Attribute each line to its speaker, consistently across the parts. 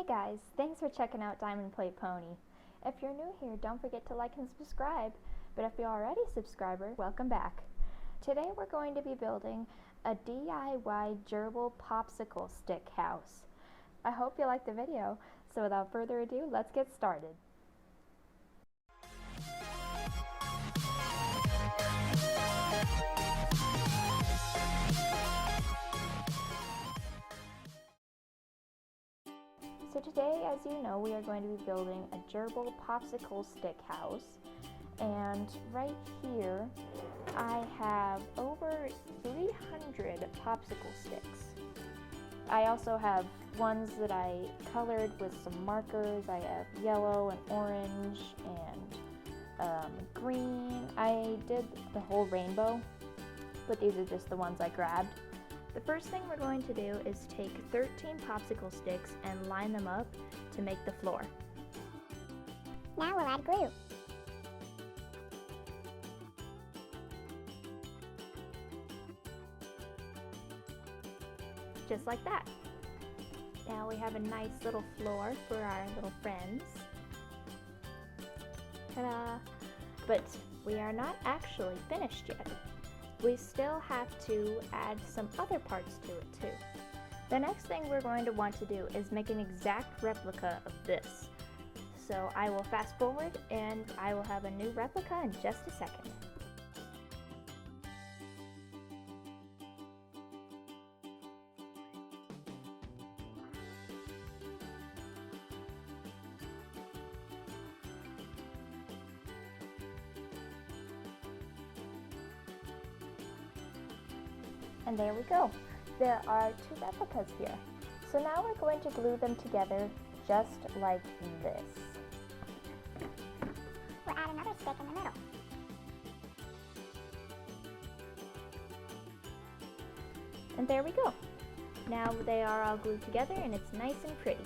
Speaker 1: guys, thanks for checking out Diamond Plate Pony. If you're new here, don't forget to like and subscribe, but if you're already a subscriber, welcome back. Today we're going to be building a DIY gerbil popsicle stick house. I hope you like the video, so without further ado, let's get started. So today, as you know, we are going to be building a gerbil popsicle stick house. And right here, I have over 300 popsicle sticks. I also have ones that I colored with some markers. I have yellow and orange and green. I did the whole rainbow, but these are just the ones I grabbed. The first thing we're going to do is take 13 popsicle sticks and line them up to make the floor.
Speaker 2: Now we'll add glue.
Speaker 1: Just like that. Now we have a nice little floor for our little friends. Ta-da! But we are not actually finished yet. We still have to add some other parts to it too. The next thing we're going to want to do is make an exact replica of this. So I will fast forward and I will have a new replica in just a second. And there we go. There are two replicas here. So now we're going to glue them together just like this.
Speaker 2: We'll add another stick in the middle.
Speaker 1: And there we go. Now they are all glued together and it's nice and pretty.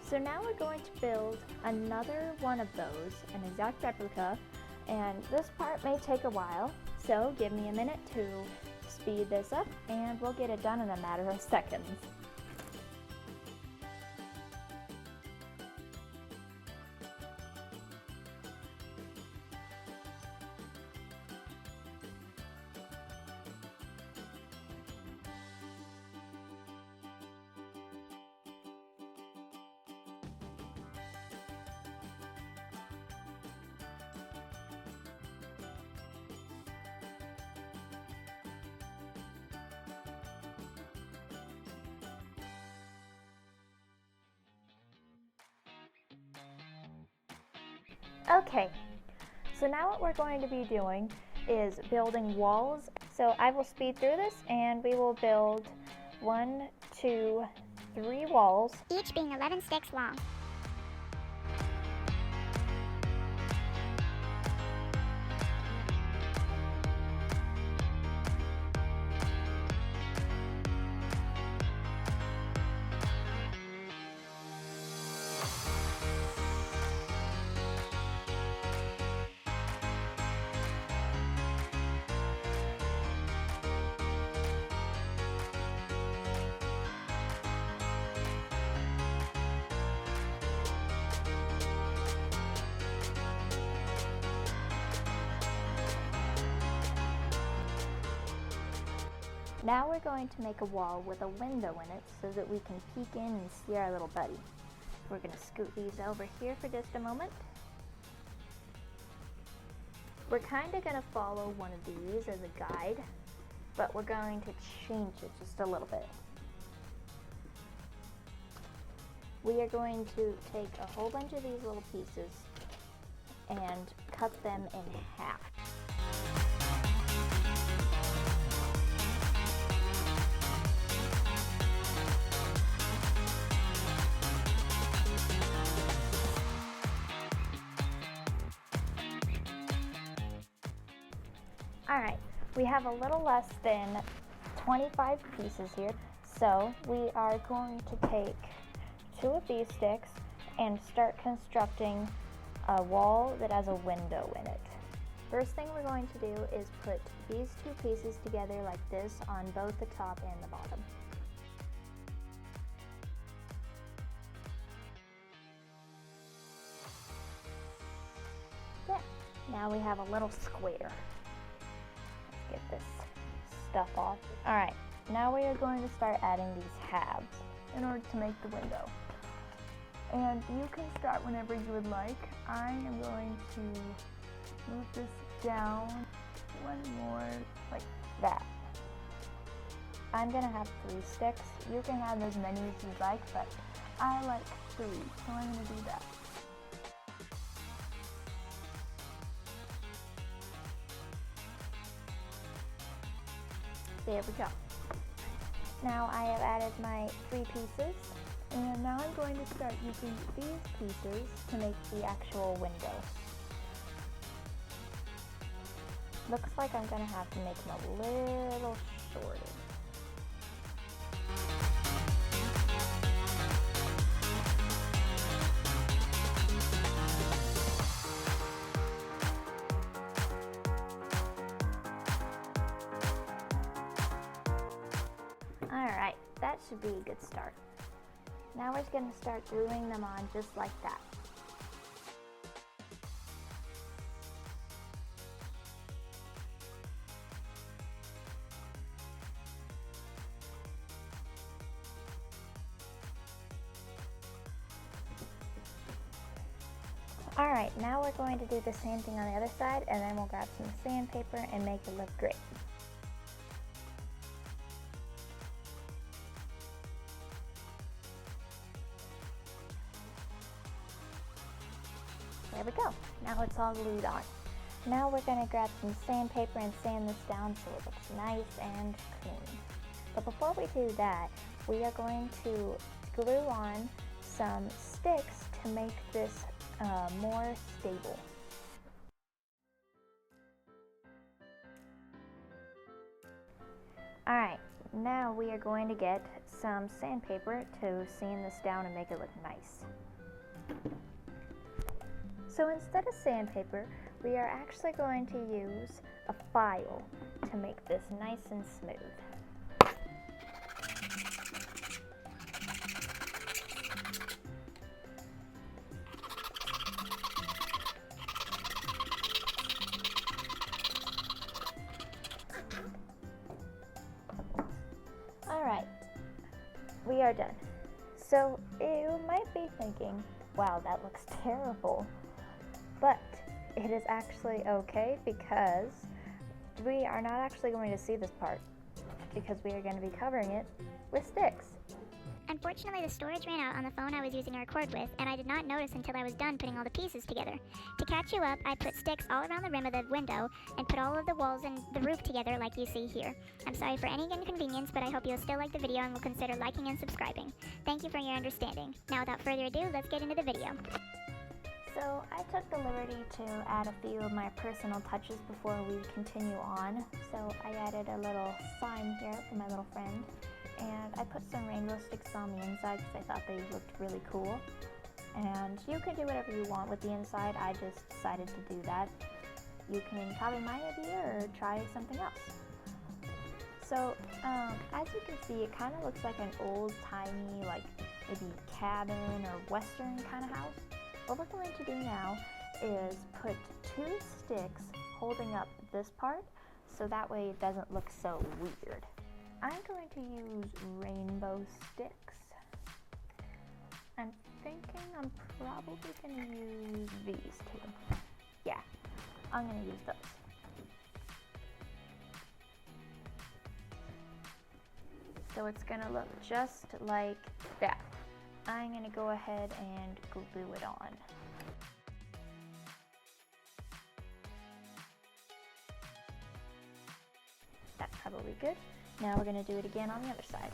Speaker 1: So now we're going to build another one of those, an exact replica, and this part may take a while, so give me a minute to speed this up and we'll get it done in a matter of seconds. Okay, so now what we're going to be doing is building walls. So I will speed through this and we will build 1, 2, 3 walls.
Speaker 2: Each being 11 sticks long.
Speaker 1: Now we're going to make a wall with a window in it so that we can peek in and see our little buddy. We're going to scoot these over here for just a moment. We're kind of going to follow one of these as a guide, but we're going to change it just a little bit. We are going to take a whole bunch of these little pieces and cut them in half. Alright, we have a little less than 25 pieces here, so we are going to take 2 of these sticks and start constructing a wall that has a window in it. First thing we're going to do is put these 2 pieces together like this on both the top and the bottom. Now we have a little square. Let's get this stuff off. Alright, now we are going to start adding these halves in order to make the window. And you can start whenever you would like. I am going to move this down one more, like that. I'm gonna have 3 sticks. You can have as many as you like, but I like 3, so I'm gonna do that. There we go. Now I have added my 3 pieces, and now I'm going to start using these pieces to make the actual window. Looks like I'm going to have to make them a little shorter. Alright, that should be a good start. Now we're just going to start gluing them on just like that. Alright, now we're going to do the same thing on the other side, and then we'll grab some sandpaper and make it look great. There we go. Now it's all glued on. Now we're going to grab some sandpaper and sand this down so it looks nice and clean. But before we do that, we are going to glue on some sticks to make this more stable. Alright, now we are going to get some sandpaper to sand this down and make it look nice. So instead of sandpaper, we are actually going to use a file to make this nice and smooth. Alright, we are done. So you might be thinking, wow, that looks terrible. But it is actually okay because we are not actually going to see this part because we are going to be covering it with sticks.
Speaker 2: Unfortunately, the storage ran out on the phone I was using to record with, and I did not notice until I was done putting all the pieces together. To catch you up, I put sticks all around the rim of the window and put all of the walls and the roof together like you see here. I'm sorry for any inconvenience, but I hope you'll still like the video and will consider liking and subscribing. Thank you for your understanding. Now without further ado, let's get into the video.
Speaker 1: So I took the liberty to add a few of my personal touches before we continue on. So I added a little sign here for my little friend, and I put some rainbow sticks on the inside because I thought they looked really cool. And you can do whatever you want with the inside. I just decided to do that. You can copy my idea or try something else. So as you can see, it kind of looks like an old-timey, like maybe cabin or western kind of house. What we're going to do now is put 2 sticks holding up this part so that way it doesn't look so weird. I'm going to use rainbow sticks. I'm thinking I'm probably going to use these 2. Yeah, I'm going to use those. So it's going to look just like that. I'm going to go ahead and glue it on. That's probably good. Now we're going to do it again on the other side.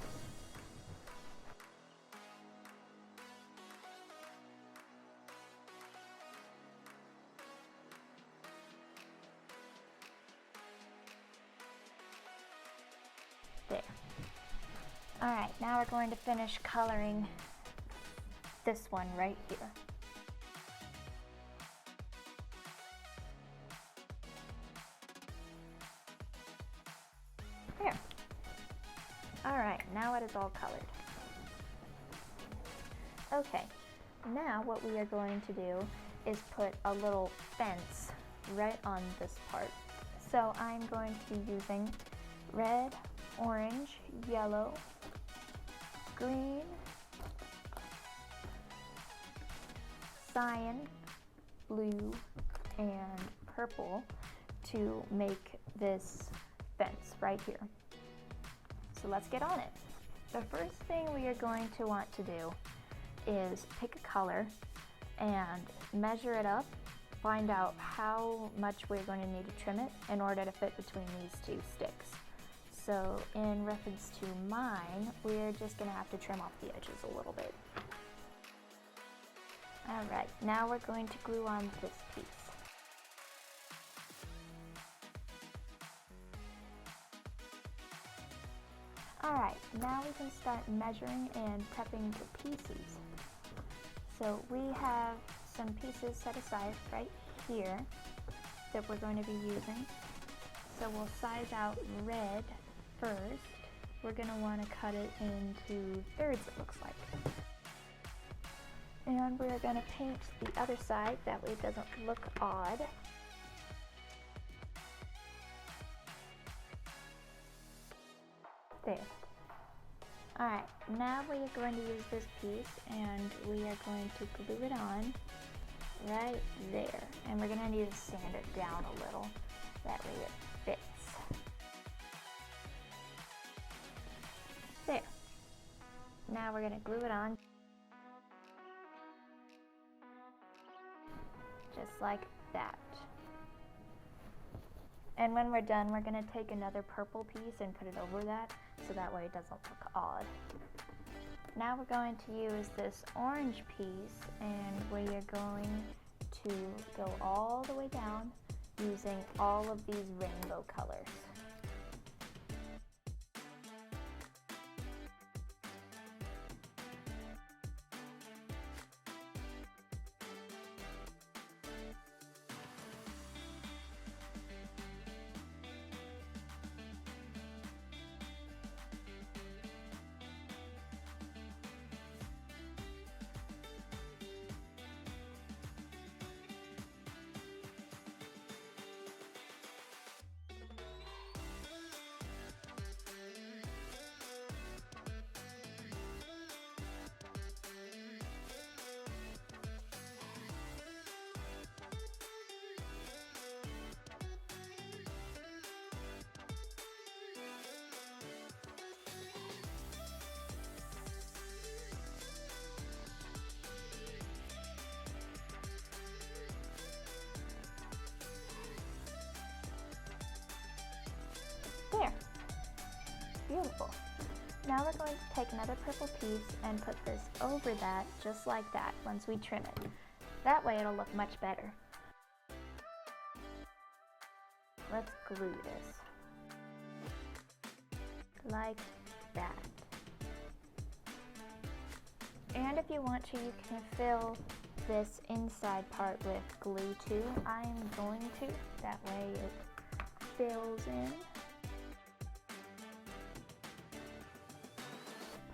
Speaker 1: There. Alright, now we're going to finish coloring this one right here. There. Alright, now it is all colored. Okay, now what we are going to do is put a little fence right on this part. So I'm going to be using red, orange, yellow, green, cyan, blue, and purple to make this fence right here. So let's get on it. The first thing we are going to want to do is pick a color and measure it up, find out how much we're going to need to trim it in order to fit between these two sticks. So in reference to mine, we're just going to have to trim off the edges a little bit. Alright, now we're going to glue on this piece. Alright, now we can start measuring and prepping the pieces. So we have some pieces set aside right here that we're going to be using. So we'll size out red first. We're going to want to cut it into thirds, it looks like. And we're going to paint the other side, that way it doesn't look odd. There. Alright, now we are going to use this piece and we are going to glue it on right there. And we're going to need to sand it down a little, that way it fits. There. Now we're going to glue it on. Just like that. And when we're done, we're going to take another purple piece and put it over that, so that way it doesn't look odd. Now we're going to use this orange piece, and we are going to go all the way down using all of these rainbow colors. There. Beautiful. Now we're going to take another purple piece and put this over that, just like that, once we trim it. That way it'll look much better. Let's glue this. Like that. And if you want to, you can fill this inside part with glue too. I'm going to. That way it fills in.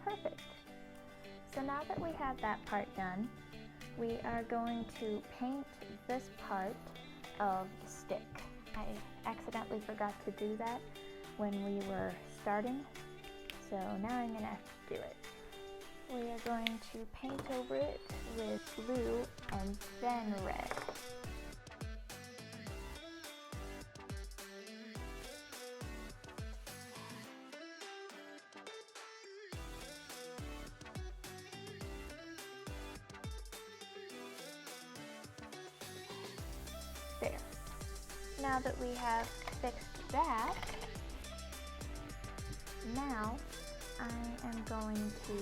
Speaker 1: Perfect. So now that we have that part done, we are going to paint this part of the stick. I accidentally forgot to do that when we were starting, so now I'm going to have to do it. We are going to paint over it with blue and then red. There. Now that we have fixed that, now I am going to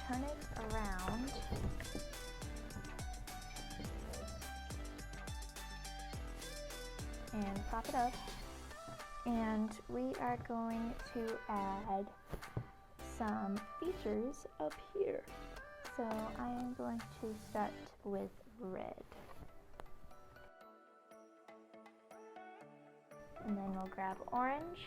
Speaker 1: turn it around and pop it up, and we are going to add some features up here. So I am going to start with red. And then we'll grab orange.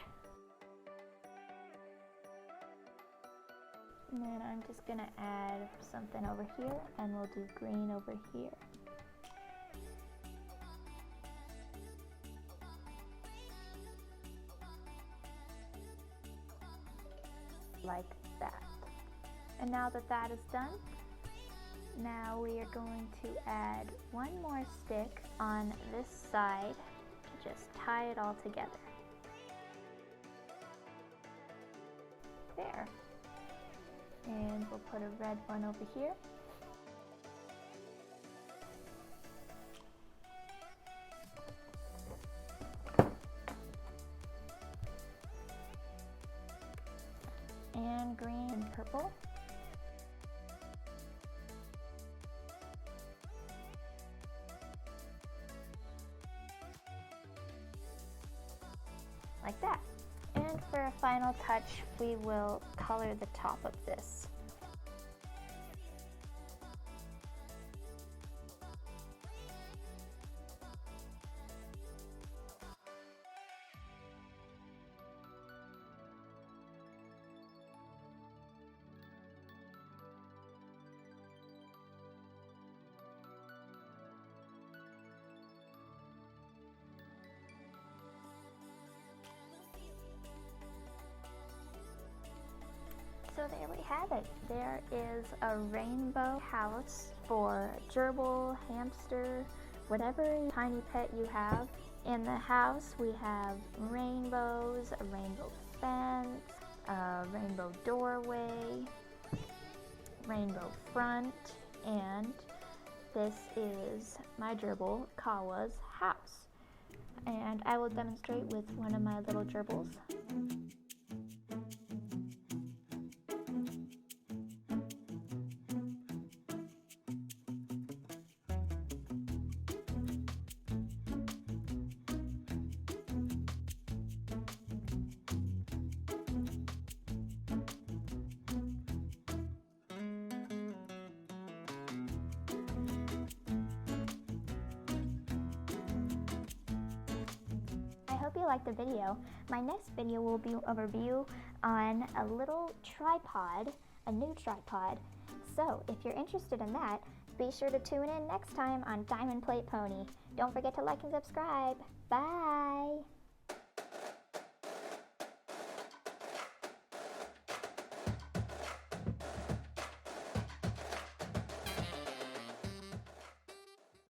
Speaker 1: And then I'm just going to add something over here, and we'll do green over here. like that. And now that that is done, now we are going to add one more stick on this side to just tie it all together. There. And we'll put a red one over here. And green and purple. Like that. And for a final touch, we will color the top of this. So there we have it. There is a rainbow house for Gerbil, Hamster, whatever tiny pet you have. In the house we have rainbows, a rainbow fence, a rainbow doorway, rainbow front, and this is my gerbil, Kawa's house. And I will demonstrate with one of my little gerbils. I hope you liked the video. My next video will be a review on a little tripod, a new tripod. So if you're interested in that, be sure to tune in next time on Diamond Plate Pony. Don't forget to like and subscribe. Bye!